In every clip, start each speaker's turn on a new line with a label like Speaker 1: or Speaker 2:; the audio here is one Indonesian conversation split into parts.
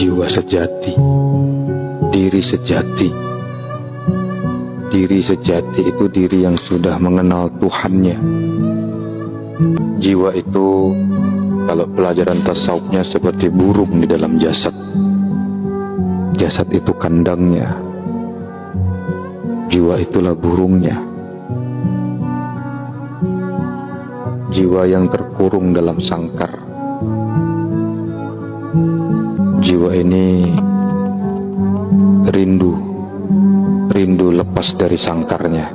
Speaker 1: jiwa sejati, diri sejati. Diri sejati itu diri yang sudah mengenal Tuhannya. Jiwa itu, kalau pelajaran tasawufnya, seperti burung di dalam jasad. Jasad itu kandangnya, jiwa itulah burungnya. Jiwa yang terkurung dalam sangkar. Jiwa ini rindu lepas dari sangkarnya,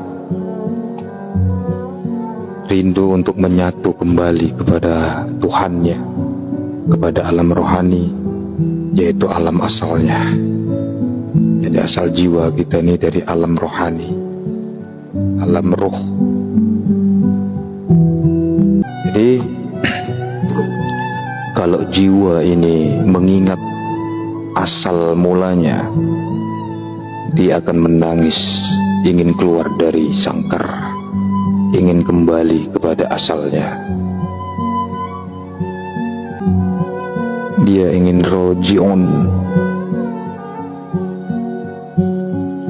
Speaker 1: rindu untuk menyatu kembali kepada Tuhannya, kepada alam rohani, yaitu alam asalnya. Jadi asal jiwa kita ini dari alam rohani, alam ruh. Jadi kalau jiwa ini mengingat asal mulanya, dia akan menangis, ingin keluar dari sangkar, ingin kembali kepada asalnya. Dia ingin roji'un,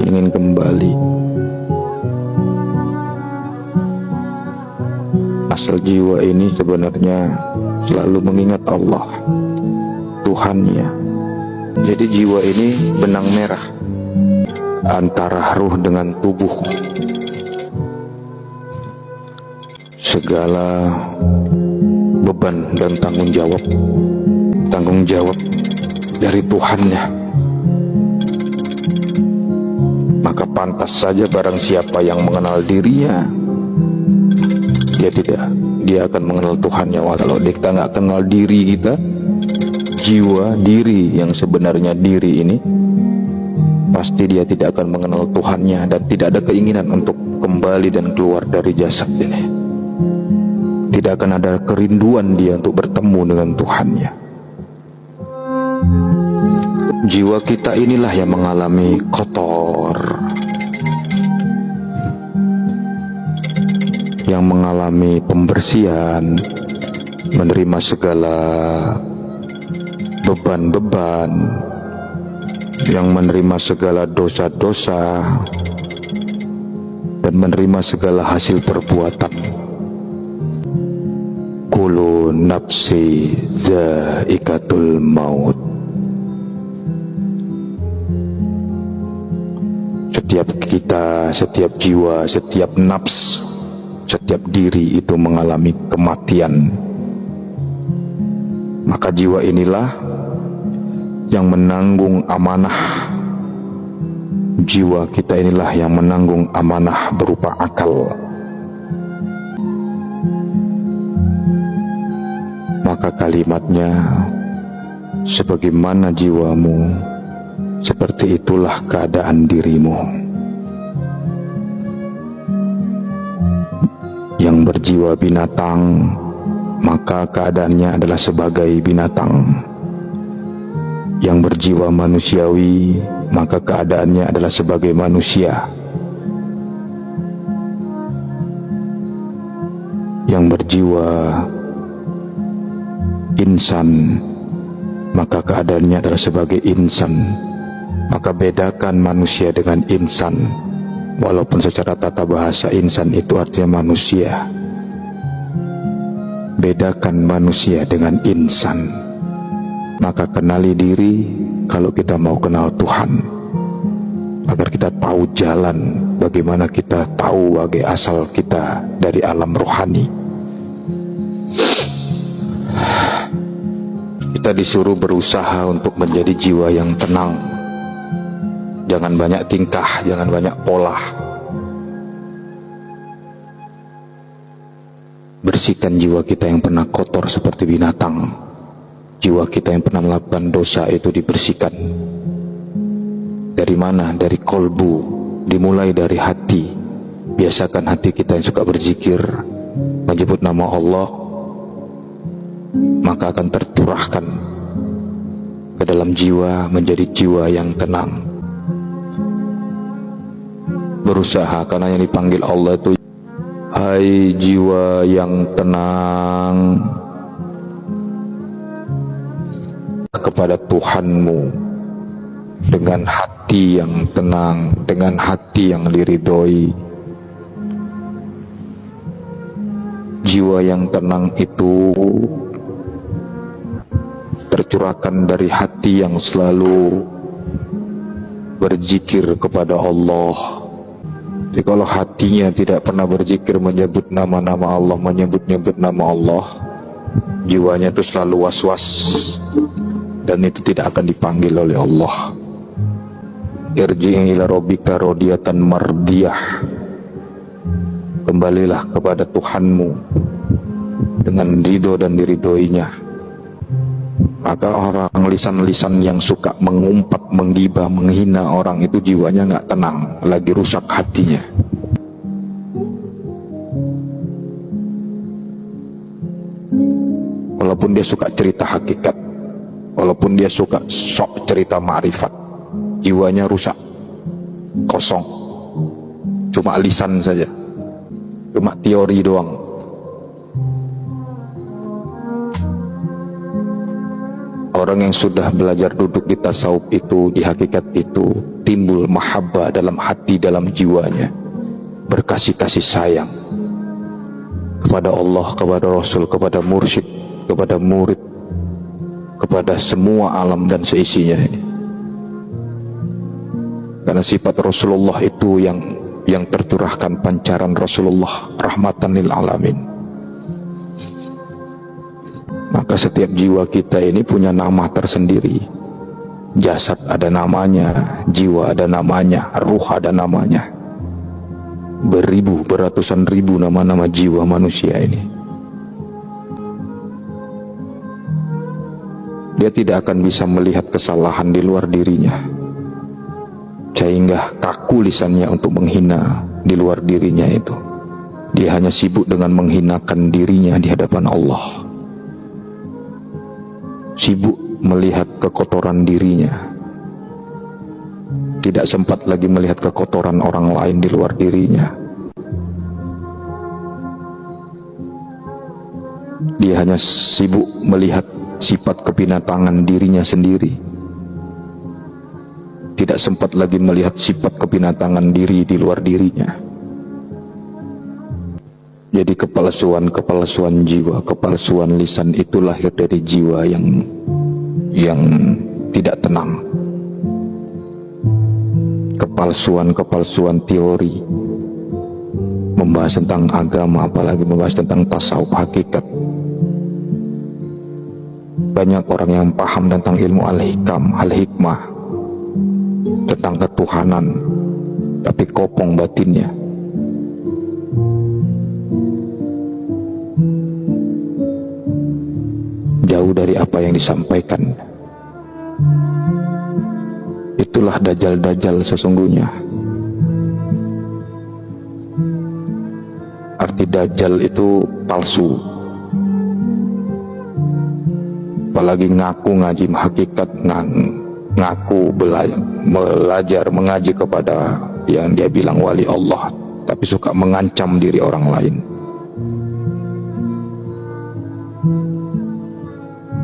Speaker 1: ingin kembali. Asal jiwa ini sebenarnya selalu mengingat Allah, Tuhannya. Jadi jiwa ini benang merah antara ruh dengan tubuh. Segala beban dan tanggung jawab dari Tuhannya. Maka pantas saja barang siapa yang mengenal dirinya, dia akan mengenal Tuhannya. Kalau kita nggak kenal diri kita, jiwa diri yang sebenarnya diri ini, pasti dia tidak akan mengenal Tuhannya dan tidak ada keinginan untuk kembali dan keluar dari jasad ini. Tidak akan ada kerinduan dia untuk bertemu dengan Tuhannya. Jiwa kita inilah yang mengalami kotor, yang mengalami pembersihan, menerima segala beban-beban, yang menerima segala dosa-dosa, dan menerima segala hasil perbuatan. Kullu nafsi dha'iqatul maut. Setiap kita, setiap jiwa, setiap nafs, setiap diri itu mengalami kematian. Maka jiwa inilah yang menanggung amanah. Jiwa kita inilah yang menanggung amanah berupa akal. Maka kalimatnya, sebagaimana jiwamu, seperti itulah keadaan dirimu. Yang berjiwa binatang, maka keadaannya adalah sebagai binatang. Yang berjiwa manusiawi, maka keadaannya adalah sebagai manusia. Yang berjiwa insan, maka keadaannya adalah sebagai insan. Maka bedakan manusia dengan insan. Walaupun secara tata bahasa insan itu artinya manusia, bedakan manusia dengan insan. Maka kenali diri kalau kita mau kenal Tuhan, agar kita tahu jalan bagaimana kita tahu bagai asal kita dari alam rohani. Kita disuruh berusaha untuk menjadi jiwa yang tenang. Jangan banyak tingkah, jangan banyak pola. Bersihkan jiwa kita yang pernah kotor seperti binatang. Jiwa kita yang pernah melakukan dosa itu dibersihkan. Dari mana? Dari kolbu. Dimulai dari hati. Biasakan hati kita yang suka berzikir, menyebut nama Allah, maka akan tercurahkan ke dalam jiwa menjadi jiwa yang tenang. Berusaha, karena yang dipanggil Allah itu, hai jiwa yang tenang, kepada Tuhanmu dengan hati yang tenang, dengan hati yang diridhoi. Jiwa yang tenang itu tercurahkan dari hati yang selalu berzikir kepada Allah. Jadi kalau hatinya tidak pernah berzikir, menyebut nama-nama Allah, menyebut-nyebut nama Allah, jiwanya itu selalu was-was, dan itu tidak akan dipanggil oleh Allah. Irji' ila rabbika radiyatan mardiyah. Kembalilah kepada Tuhanmu dengan ridho dan diridhoinya. Maka orang lisan-lisan yang suka mengumpat, menggibah, menghina orang itu jiwanya nggak tenang, lagi rusak hatinya. Walaupun dia suka cerita hakikat, walaupun dia suka sok cerita ma'rifat, jiwanya rusak, kosong, cuma lisan saja, cuma teori doang. Orang yang sudah belajar duduk di tasawuf itu, di hakikat itu, timbul mahabbah dalam hati, dalam jiwanya, berkasih-kasih sayang kepada Allah, kepada Rasul, kepada mursyid, kepada murid, kepada semua alam dan seisinya. Karena sifat Rasulullah itu yang tercurahkan pancaran Rasulullah, rahmatan lil alamin. Maka setiap jiwa kita ini punya nama tersendiri. Jasad ada namanya, jiwa ada namanya, ruh ada namanya. Beribu, beratusan ribu nama-nama jiwa manusia ini. Dia tidak akan bisa melihat kesalahan di luar dirinya, sehingga kaku lisannya untuk menghina di luar dirinya itu. Dia hanya sibuk dengan menghinakan dirinya di hadapan Allah, sibuk melihat kekotoran dirinya, tidak sempat lagi melihat kekotoran orang lain di luar dirinya. Dia hanya sibuk melihat sifat kebinatangan dirinya sendiri, tidak sempat lagi melihat sifat kebinatangan diri di luar dirinya. Jadi kepalsuan jiwa, kepalsuan lisan itu lahir dari jiwa yang tidak tenang. Kepalsuan teori, membahas tentang agama, apalagi membahas tentang tasawuf hakikat. Banyak orang yang paham tentang ilmu al-hikam, al-hikmah, tentang ketuhanan, tapi kopong batinnya. Jauh dari apa yang disampaikan. Itulah dajjal-dajjal sesungguhnya. Arti dajjal itu palsu. Apalagi ngaku ngaji hakikat, ngaku belajar mengaji kepada yang dia bilang wali Allah, tapi suka mengancam diri orang lain,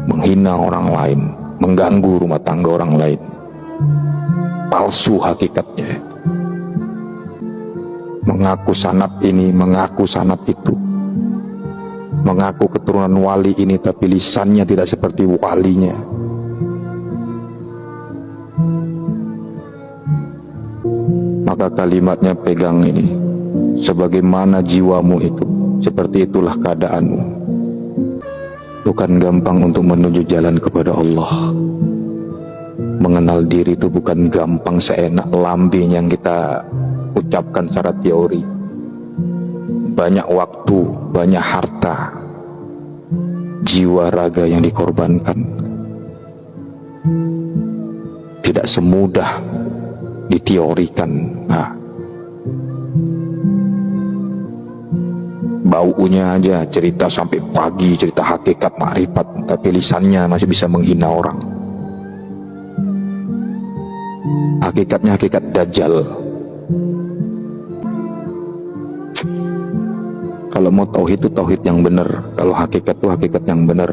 Speaker 1: menghina orang lain, mengganggu rumah tangga orang lain. Palsu hakikatnya. Mengaku sanad ini, mengaku sanad itu, mengaku keturunan wali ini, tapi lisannya tidak seperti walinya. Maka kalimatnya pegang ini, sebagaimana jiwamu itu, seperti itulah keadaanmu. Bukan gampang untuk menuju jalan kepada Allah. Mengenal diri itu bukan gampang seenak lambing yang kita ucapkan secara teori. Banyak waktu, banyak harta, jiwa raga yang dikorbankan. Tidak semudah diteorikan. Baunya aja cerita sampai pagi, cerita hakikat makrifat, tapi lisannya masih bisa menghina orang. Hakikatnya hakikat dajjal. Kalau mau tauhid itu tauhid yang benar, kalau hakikat itu hakikat yang benar.